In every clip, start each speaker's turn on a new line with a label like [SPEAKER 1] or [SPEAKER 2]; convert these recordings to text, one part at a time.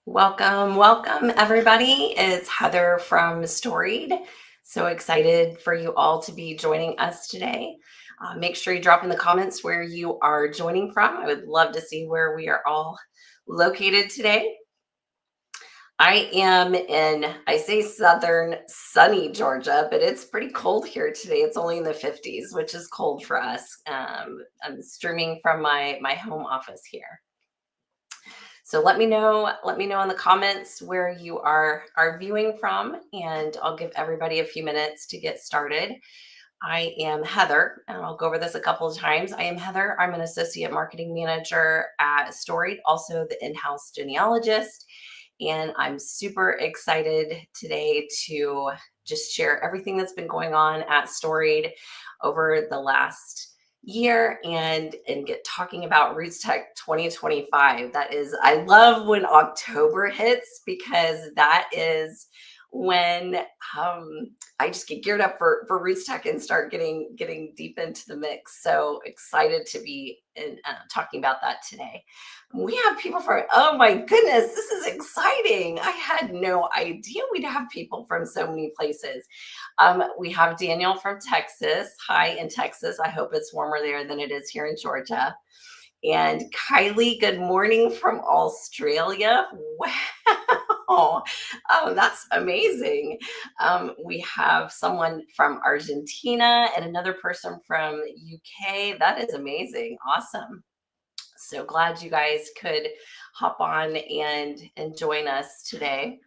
[SPEAKER 1] Welcome, welcome everybody. It's Heather from Storied. So excited for you all to be joining us today. Make sure you drop in the comments where you are joining from. I would love to see where we are all located today. I am in, I say southern sunny Georgia, but it's pretty cold here today. It's only in the 50s, which is cold for us. I'm streaming from my home office here. So let me know in the comments where you are viewing from, and I'll give everybody a few minutes to get started. I am Heather, and I'll go over this a couple of times. I am Heather. I'm an associate marketing manager at Storied, also the in-house genealogist, and I'm super excited today to just share everything that's been going on at Storied over the last year and get talking about RootsTech 2025. That is, I love when October hits because that is when I just get geared up for RootsTech and start getting deep into the mix. So excited to be talking about that today. We have people from, oh my goodness, this is exciting. I had no idea we'd have people from so many places. We have Daniel from Texas. Hi in Texas. I hope it's warmer there than it is here in Georgia. And Kylie, good morning from Australia. Wow. Oh, that's amazing. We have someone from Argentina and another person from UK. That is amazing. Awesome. So glad you guys could hop on and join us today.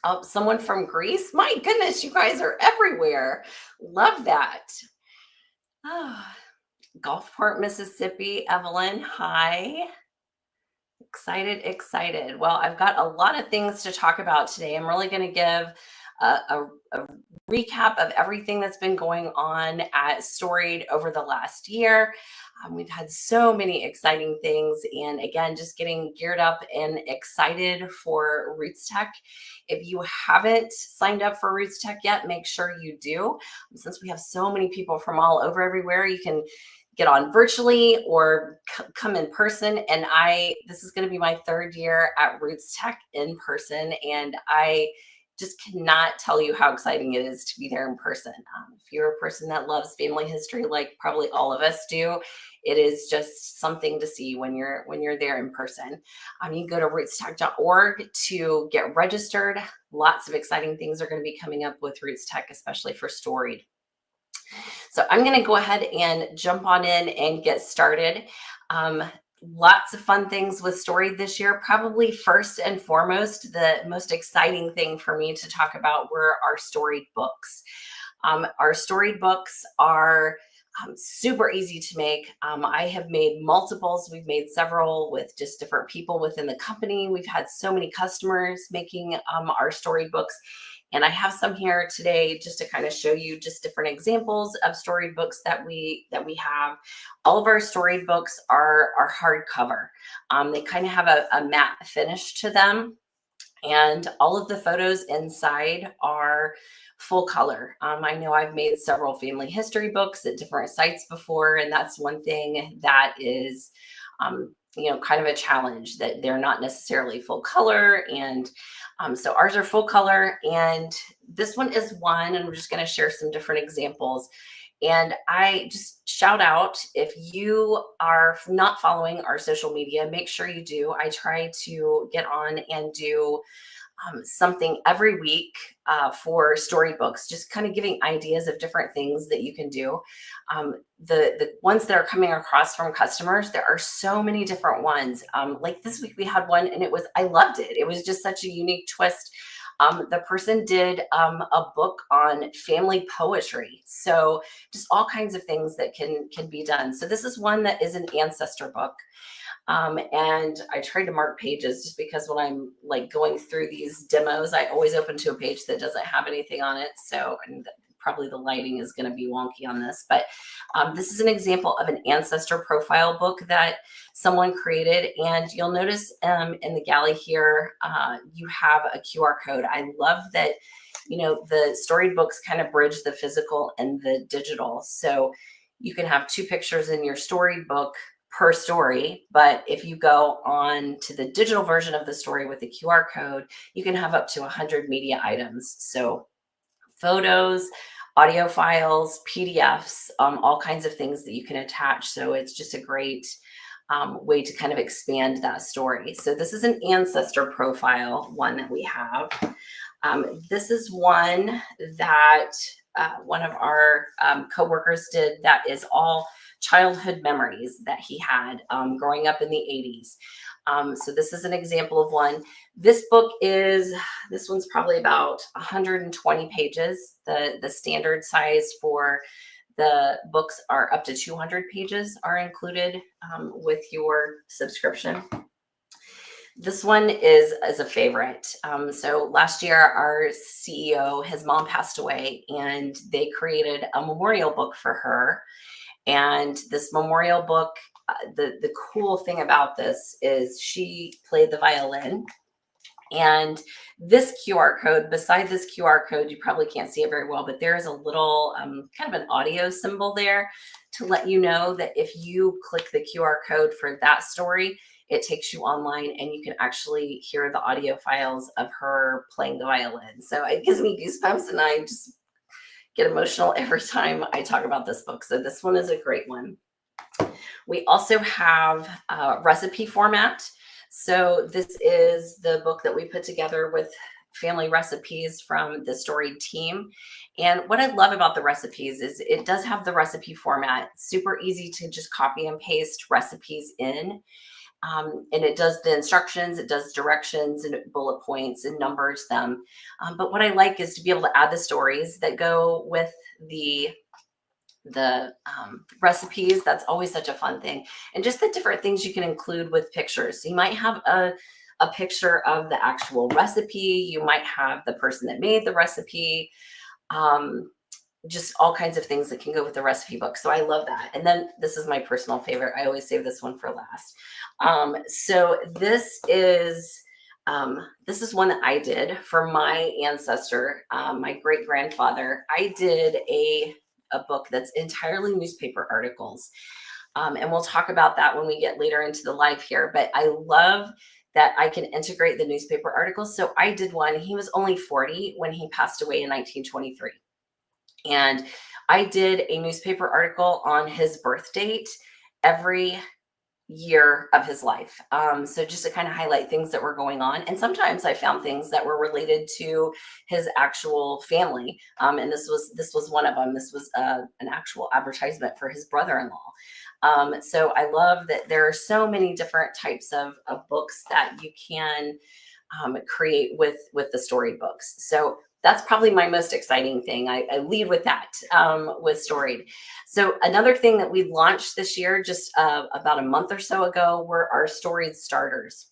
[SPEAKER 1] Oh, someone from Greece. My goodness, you guys are everywhere. Love that. Oh, Gulfport, Mississippi. Evelyn, hi. Excited. Well, I've got a lot of things to talk about today. I'm really going to give a recap of everything that's been going on at Storied over the last year. We've had so many exciting things, and again, just getting geared up and excited for RootsTech. If you haven't signed up for RootsTech yet, make sure you do. Since we have so many people from all over everywhere, you can get on virtually or come in person. And this is going to be my third year at RootsTech in person, and I just cannot tell you how exciting it is to be there in person. If you're a person that loves family history, like probably all of us do, it is just something to see when you're there in person. You can go to rootstech.org to get registered. Lots of exciting things are going to be coming up with RootsTech, especially for Storied. So I'm going to go ahead and jump on in and get started. Lots of fun things with Storied this year. Probably first and foremost, the most exciting thing for me to talk about were our Storied books. Our Storied books are super easy to make. I have made multiples. We've made several with just different people within the company. We've had so many customers making our Storied books. And I have some here today just to kind of show you just different examples of Storied books that we have. All of our Storied books are hardcover. They kind of have a matte finish to them. And all of the photos inside are full color. I know I've made several family history books at different sites before, and that's one thing that is kind of a challenge, that they're not necessarily full color. And so ours are full color, and this one is one, and we're just going to share some different examples. And I just shout out, if you are not following our social media, make sure you do. I try to get on and do something every week for storybooks, just kind of giving ideas of different things that you can do. The ones that are coming across from customers, there are so many different ones. Like this week we had one, and I loved it. It was just such a unique twist. The person did a book on family poetry. So just all kinds of things that can be done. So this is one that is an ancestor book. And I tried to mark pages just because when I'm like going through these demos, I always open to a page that doesn't have anything on it. So, and probably the lighting is going to be wonky on this, but this is an example of an ancestor profile book that someone created. And you'll notice in the galley here, you have a QR code. I love that, the Storied books kind of bridge the physical and the digital. So you can have two pictures in your Storied book per story. But if you go on to the digital version of the story with the QR code, you can have up to 100 media items. So photos, audio files, PDFs, all kinds of things that you can attach. So it's just a great way to kind of expand that story. So this is an ancestor profile one that we have. This is one that one of our coworkers did that is all childhood memories that he had growing up in the 80s. So this is an example of one. This one's probably about 120 pages. The standard size for the books are up to 200 pages are included with your subscription. This one is a favorite. So last year, our CEO, his mom passed away, and they created a memorial book for her. And this memorial book, the cool thing about this is she played the violin. And this QR code, beside this QR code, you probably can't see it very well, but there is a little kind of an audio symbol there to let you know that if you click the QR code for that story, it takes you online and you can actually hear the audio files of her playing the violin. So it gives me goosebumps, and I just get emotional every time I talk about this book. So this one is a great one. We also have recipe format. So this is the book that we put together with family recipes from the Storied team. And what I love about the recipes is it does have the recipe format, super easy to just copy and paste recipes in. And it does the instructions, it does directions and bullet points and numbers them. But what I like is to be able to add the stories that go with the recipes. That's always such a fun thing. And just the different things you can include with pictures. So you might have a picture of the actual recipe. You might have the person that made the recipe. Just all kinds of things that can go with the recipe book. So I love that. And then this is my personal favorite. I always save this one for last. So this is one that I did for my ancestor, my great grandfather. I did a book that's entirely newspaper articles. And we'll talk about that when we get later into the live here. But I love that I can integrate the newspaper articles. So I did one. He was only 40 when he passed away in 1923. And I did a newspaper article on his birth date every year of his life. So just to kind of highlight things that were going on. And sometimes I found things that were related to his actual family. And this was one of them. This was an actual advertisement for his brother-in-law. So I love that there are so many different types of books that you can create with the Storied books. So that's probably my most exciting thing. I lead with that with Storied. So another thing that we launched this year, just about a month or so ago, were our Storied starters.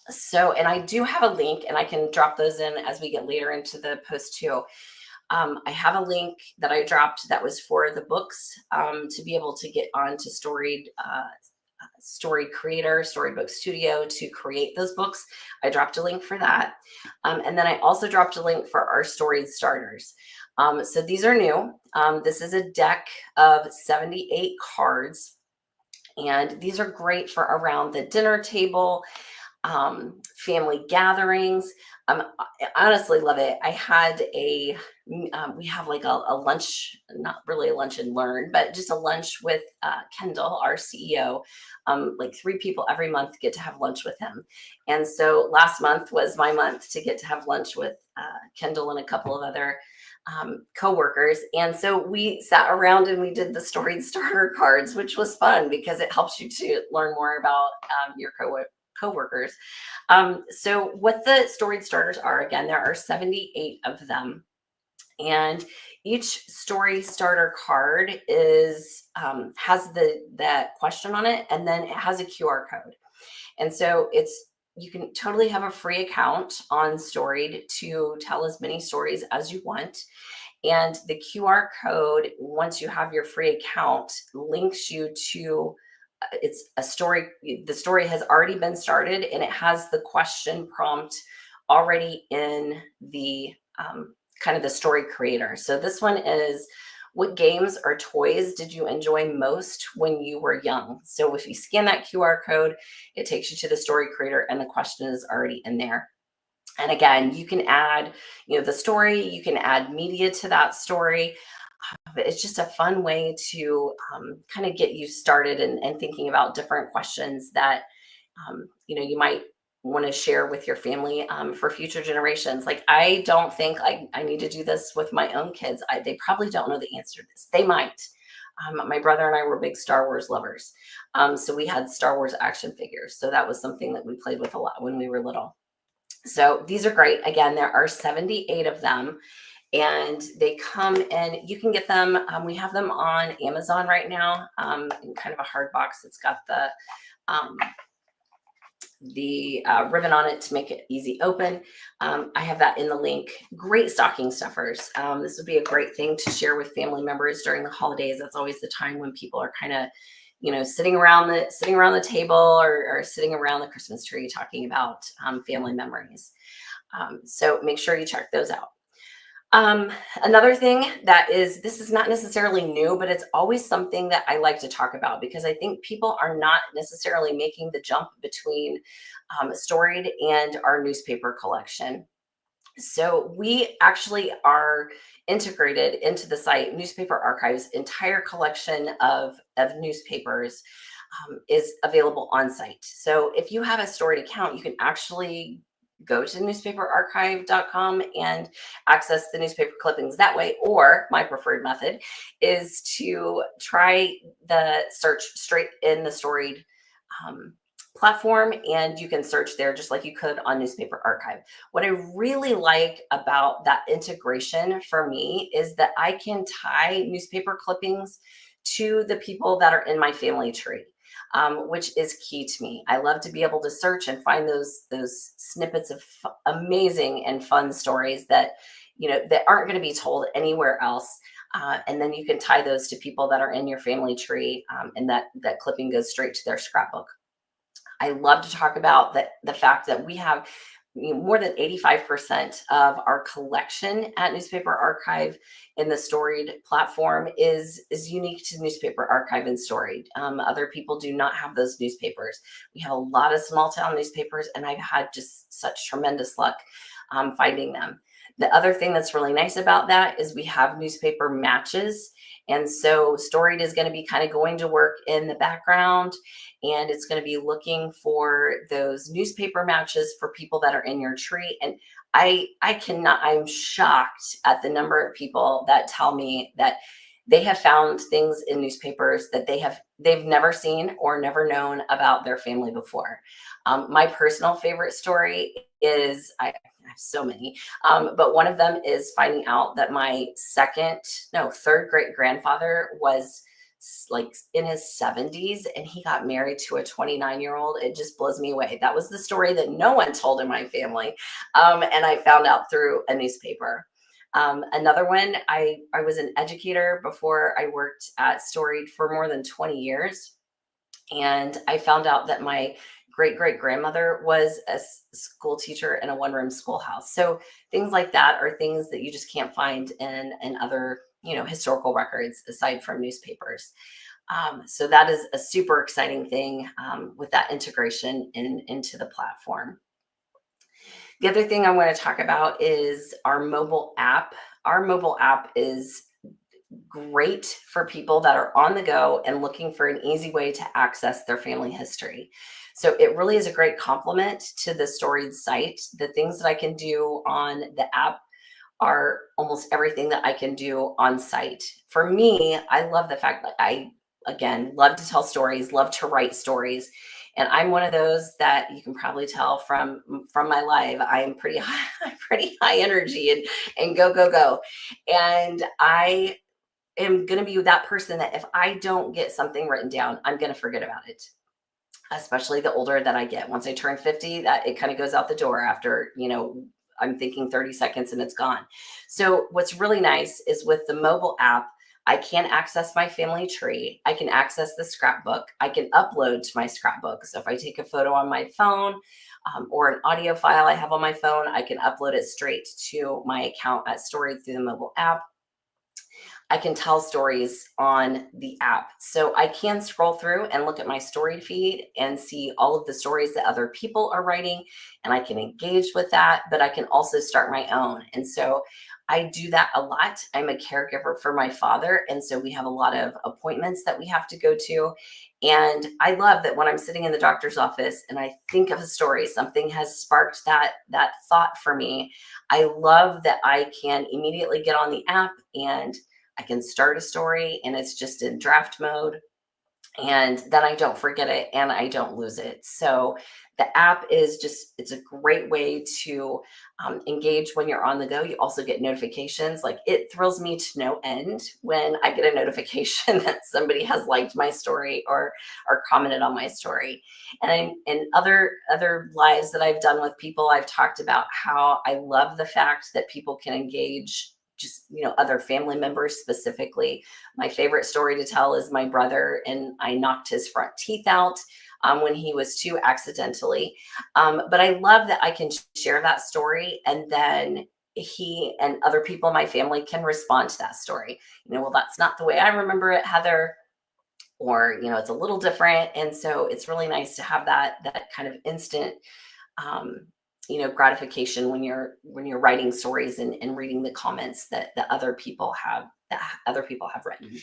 [SPEAKER 1] So, and I do have a link, and I can drop those in as we get later into the post too. I have a link that I dropped that was for the books to be able to get onto Storied Creator, Storybook Studio to create those books. I dropped a link for that. And then I also dropped a link for our Storied starters. So these are new. This is a deck of 78 cards. And these are great for around the dinner table, family gatherings. I honestly love it. I had we have like a lunch, not really a lunch and learn, but just a lunch with Kendall, our CEO. Like 3 people every month get to have lunch with him. And so last month was my month to get to have lunch with Kendall and a couple of other coworkers. And so we sat around and we did the Storied starter cards, which was fun because it helps you to learn more about your coworkers. So what the Storied starters are, again, there are 78 of them. And each story starter card is has that question on it, and then it has a QR code. And so you can totally have a free account on Storied to tell as many stories as you want. And the QR code, once you have your free account, links you to it's a story. The story has already been started, and it has the question prompt already in the kind of the story creator. So this one is What games or toys did you enjoy most when you were young? So if you scan that QR code, it takes you to the story creator and the question is already in there. And again, you can add, the story, you can add media to that story. But it's just a fun way to kind of get you started and thinking about different questions that you might want to share with your family for future generations. Like, I don't think I need to do this with my own kids. They probably don't know the answer to this. They might. My brother and I were big Star Wars lovers. So we had Star Wars action figures. So that was something that we played with a lot when we were little. So these are great. Again, there are 78 of them and they come in. You can get them. We have them on Amazon right now in kind of a hard box. It's got um, the ribbon on it to make it easy open. I have that in the link. Great stocking stuffers. This would be a great thing to share with family members during the holidays. That's always the time when people are kind of, sitting around the table or sitting around the Christmas tree talking about family memories. So make sure you check those out. Another thing this is not necessarily new, but it's always something that I like to talk about because I think people are not necessarily making the jump between Storied and our newspaper collection. So we actually are integrated into the site. Newspaper Archive's entire collection of newspapers is available on site. So if you have a Storied account, you can actually go to newspaperarchive.com and access the newspaper clippings that way. Or my preferred method is to try the search straight in the Storied platform, and you can search there just like you could on Newspaper Archive. What I really like about that integration for me is that I can tie newspaper clippings to the people that are in my family tree. Which is key to me. I love to be able to search and find those snippets of amazing and fun stories that that aren't going to be told anywhere else. And then you can tie those to people that are in your family tree, and that clipping goes straight to their scrapbook. I love to talk about the fact that we have more than 85% of our collection at Newspaper Archive in the Storied platform is unique to Newspaper Archive and Storied. Other people do not have those newspapers. We have a lot of small town newspapers, and I've had just such tremendous luck finding them. The other thing that's really nice about that is we have newspaper matches. And so Storied is going to be kind of going to work in the background, and it's going to be looking for those newspaper matches for people that are in your tree. And I'm shocked at the number of people that tell me that they have found things in newspapers that they've never seen or never known about their family before. My personal favorite story is, I have so many, but one of them is finding out that my third great grandfather was like in his 70s and he got married to a 29-year-old. It just blows me away. That was the story that no one told in my family. And I found out through a newspaper. Another one, I was an educator before I worked at Storied for more than 20 years. And I found out that my great great grandmother was a school teacher in a one-room schoolhouse. So things like that are things that you just can't find in other historical records aside from newspapers. So that is a super exciting thing with that integration into the platform. The other thing I want to talk about is our mobile app. Our mobile app is great for people that are on the go and looking for an easy way to access their family history. So it really is a great complement to the Storied site. The things that I can do on the app are almost everything that I can do on site. For me, I love the fact that again, love to tell stories, love to write stories. And I'm one of those that you can probably tell from my live. I am pretty high energy and go, go, go. And I am going to be that person that if I don't get something written down, I'm going to forget about it. Especially the older that I get. Once I turn 50, that it kind of goes out the door after, I'm thinking 30 seconds and it's gone. So what's really nice is with the mobile app, I can access my family tree. I can access the scrapbook. I can upload to my scrapbook. So if I take a photo on my phone or an audio file I have on my phone, I can upload it straight to my account at Storied through the mobile app. I can tell stories on the app. So I can scroll through and look at my Storied feed and see all of the stories that other people are writing, and I can engage with that, but I can also start my own. And so I do that a lot. I'm a caregiver for my father, and so we have a lot of appointments that we have to go to. And I love that when I'm sitting in the doctor's office and I think of a story, something has sparked that thought for me. I love that I can immediately get on the app and I can start a story and it's just in draft mode, and then I don't forget it and I don't lose it. So the app is just, it's a great way to engage when you're on the go. You also get notifications. Like, it thrills me to no end when I get a notification that somebody has liked my story or commented on my story. And in other lives that I've done with people, I've talked about how I love the fact that people can engage, just, other family members specifically. My favorite story to tell is my brother and I knocked his front teeth out when he was two, accidentally. But I love that I can share that story, and then he and other people in my family can respond to that story. Well, that's not the way I remember it, Heather, or it's a little different. And so it's really nice to have that kind of instant um, gratification when you're writing stories and reading the comments that other people have written.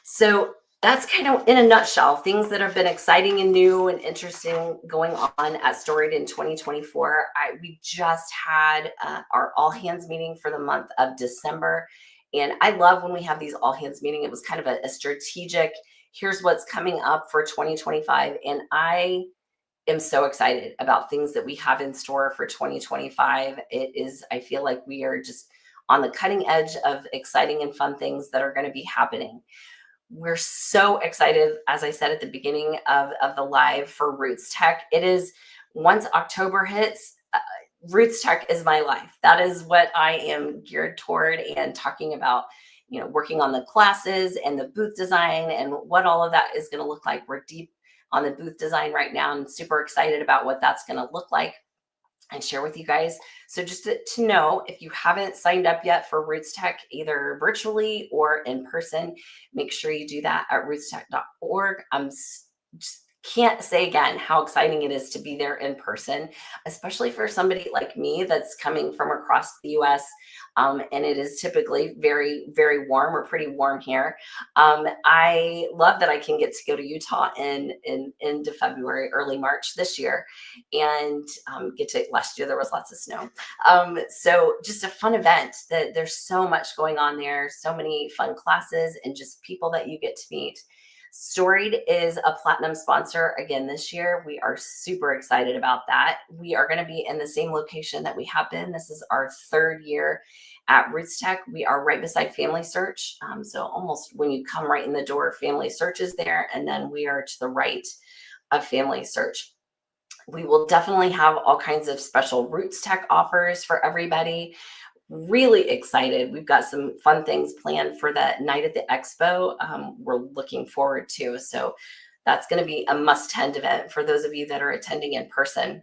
[SPEAKER 1] So that's kind of, in a nutshell, things that have been exciting and new and interesting going on at Storied in 2024. We just had our all hands meeting for the month of December. And I love when we have these all hands meeting. It was kind of a strategic, here's what's coming up for 2025. And I am so excited about things that we have in store for 2025. I feel like we are just on the cutting edge of exciting and fun things that are going to be happening. We're so excited, as I said at the beginning of the live, for RootsTech. It is, once October hits, RootsTech is my life. That is what I am geared toward and talking about, working on the classes and the booth design and what all of that is going to look like. We're deep on the booth design right now and super excited about what that's going to look like and share with you guys. So just to know, if you haven't signed up yet for RootsTech, either virtually or in person, make sure you do that at rootstech.org. Just can't say again how exciting it is to be there in person, especially for somebody like me that's coming from across the US. And it is typically very, very warm, or pretty warm here. I love that I can get to go to Utah in into February, early March this year, and last year there was lots of snow. So just a fun event. That there's so much going on there, so many fun classes and just people that you get to meet. Storied is a platinum sponsor again this year. We are super excited about that. We are going to be in the same location that we have been. This is our third year at RootsTech. We are right beside Family Search. So almost when you come right in the door, Family Search is there, and then we are to the right of Family Search. We will definitely have all kinds of special RootsTech offers for everybody. Really excited. We've got some fun things planned for that night at the expo. We're looking forward to. So that's going to be a must-attend event for those of you that are attending in person.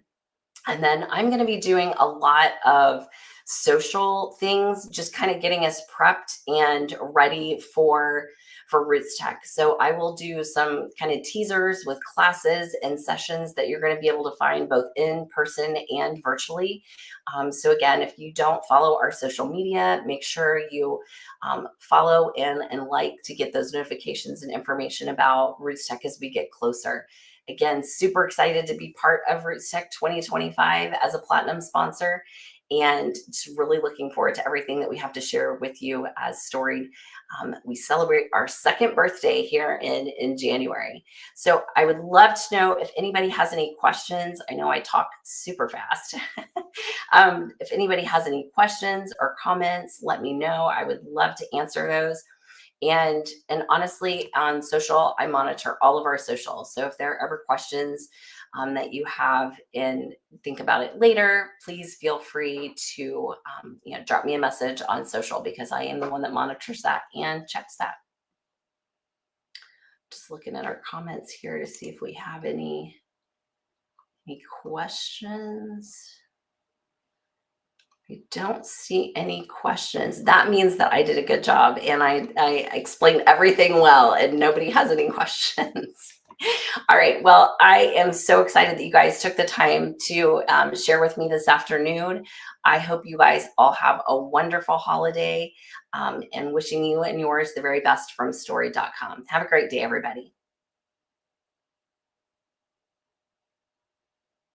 [SPEAKER 1] And then I'm going to be doing a lot of social things, just kind of getting us prepped and ready for RootsTech. So I will do some kind of teasers with classes and sessions that you're going to be able to find both in person and virtually. So again, if you don't follow our social media, make sure you follow and like to get those notifications and information about RootsTech as we get closer. Again, super excited to be part of RootsTech 2025 as a platinum sponsor, and just really looking forward to everything that we have to share with you as Storied. We celebrate our second birthday here in January. So I would love to know if anybody has any questions. I know I talk super fast. If anybody has any questions or comments, let me know. I would love to answer those. And honestly, on social, I monitor all of our socials. So if there are ever questions that you have and think about it later, please feel free to drop me a message on social, because I am the one that monitors that and checks that. Just looking at our comments here to see if we have any questions. I don't see any questions. That means that I did a good job and I explained everything well and nobody has any questions. All right. Well, I am so excited that you guys took the time to share with me this afternoon. I hope you guys all have a wonderful holiday and wishing you and yours the very best from Storied.com. Have a great day, everybody.